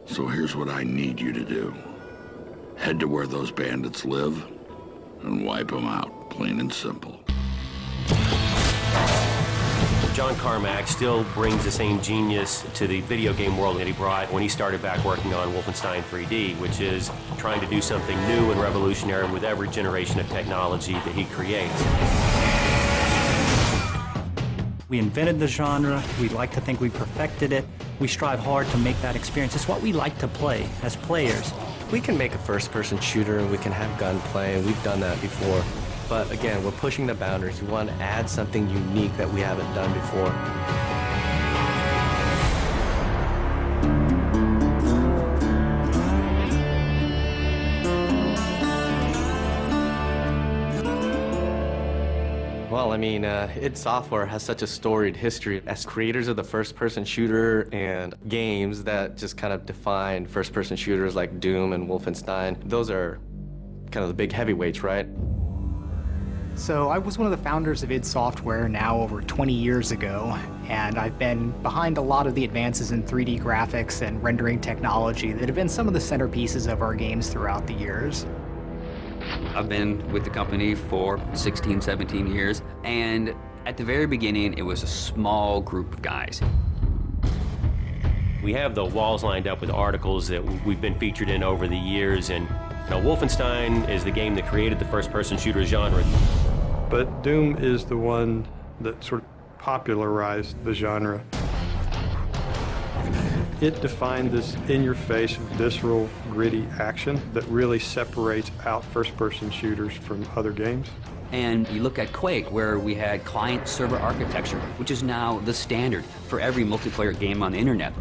So here's what I need you to do. Head to where those bandits live and wipe them out, plain and simple. John Carmack still brings the same genius to the video game world that he brought when he started back working on Wolfenstein 3D, which is trying to do something new and revolutionary with every generation of technology that he creates. We invented the genre. We like to think we perfected it. We strive hard to make that experience. It's what we like to play as players. We can make a first-person shooter and we can have gunplay, and we've done that before. But again, we're pushing the boundaries. We want to add something unique that we haven't done before. Well, I mean, id Software has such a storied history as creators of the first-person shooter and games that just kind of define first-person shooters like Doom and Wolfenstein. Those are kind of the big heavyweights, right? So I was one of the founders of id Software now over 20 years ago, and I've been behind a lot of the advances in 3D graphics and rendering technology that have been some of the centerpieces of our games throughout the years. I've been with the company for 16, 17 years, and at the very beginning, it was a small group of guys. We have the walls lined up with articles that we've been featured in over the years, and Wolfenstein is the game that created the first-person shooter genre. But Doom is the one that sort of popularized the genre. It defined this in-your-face, visceral, gritty action that really separates out first-person shooters from other games. And you look at Quake, where we had client-server architecture, which is now the standard for every multiplayer game on the internet.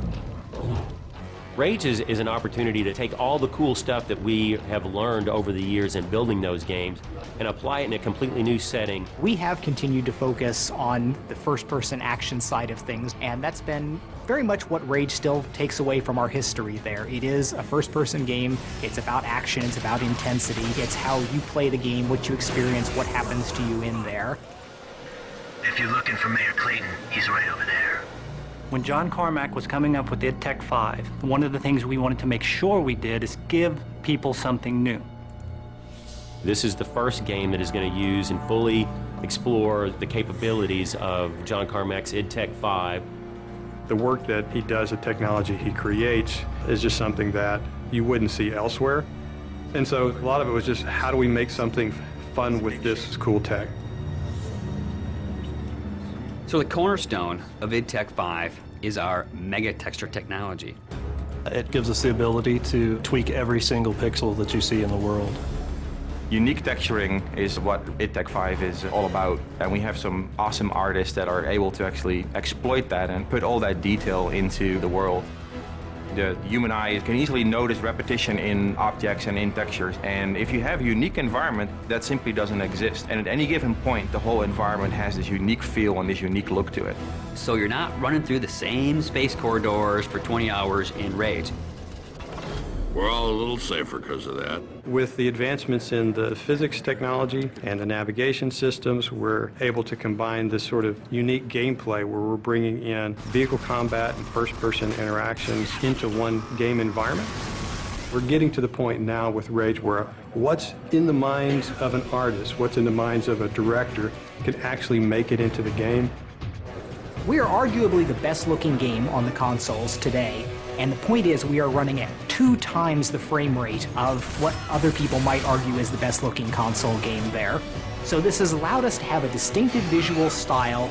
Rage is an opportunity to take all the cool stuff that we have learned over the years in building those games and apply it in a completely new setting. We have continued to focus on the first-person action side of things, and that's been very much what Rage still takes away from our history there. It is a first-person game. It's about action. It's about intensity. It's how you play the game, what you experience, what happens to you in there. If you're looking for Mayor Clayton, he's right over there. When John Carmack was coming up with id Tech 5, one of the things we wanted to make sure we did is give people something new. This is the first game that is going to use and fully explore the capabilities of John Carmack's id Tech 5. The work that he does, the technology he creates, is just something that you wouldn't see elsewhere. And so a lot of it was just, how do we make something fun with this cool tech? So the cornerstone of id Tech 5 is our mega texture technology. It gives us the ability to tweak every single pixel that you see in the world. Unique texturing is what id Tech 5 is all about, and we have some awesome artists that are able to actually exploit that and put all that detail into the world. The human eye can easily notice repetition in objects and in textures, and if you have a unique environment, that simply doesn't exist. And at any given point, the whole environment has this unique feel and this unique look to it. So you're not running through the same space corridors for 20 hours in Rage. We're all a little safer because of that. With the advancements in the physics technology and the navigation systems, we're able to combine this sort of unique gameplay where we're bringing in vehicle combat and first-person interactions into one game environment. We're getting to the point now with Rage where what's in the minds of an artist, what's in the minds of a director, can actually make it into the game. We are arguably the best-looking game on the consoles today. And the point is, we are running at 2 times the frame rate of what other people might argue is the best-looking console game there. So this has allowed us to have a distinctive visual style,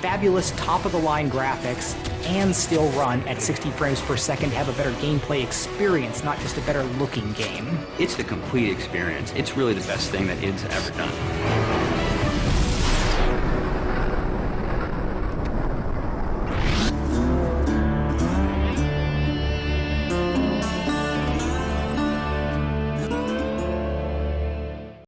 fabulous top-of-the-line graphics, and still run at 60 frames per second to have a better gameplay experience, not just a better-looking game. It's the complete experience. It's really the best thing that id's ever done.